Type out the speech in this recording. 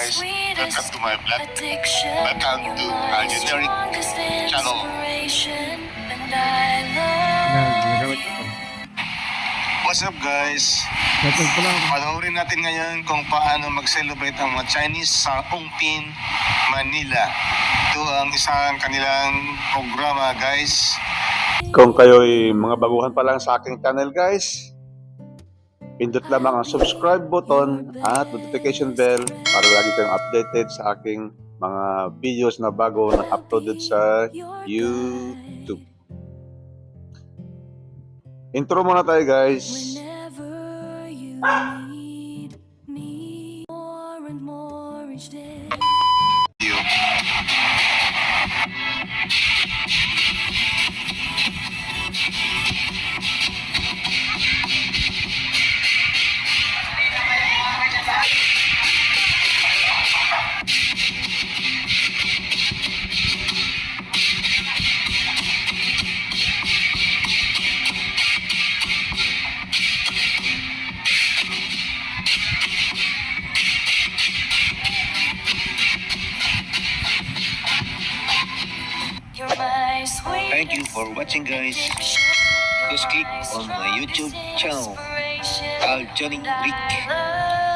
Guys, welcome to my vlog. Welcome to our generic channel. What's up guys? Panoorin natin ngayon kung paano mag-celebrate ang mga Chinese sa Ongpin, Manila. Ito ang isang kanilang programa guys. Kung kayo'y mga baguhan pa lang sa aking channel guys, pindot lamang ang subscribe button at notification bell para lagi kayong updated sa aking mga videos na bago na uploaded sa YouTube. Intro muna tayo guys. Thank you for watching guys. Just click on my YouTube channel, Al Johnny Rick.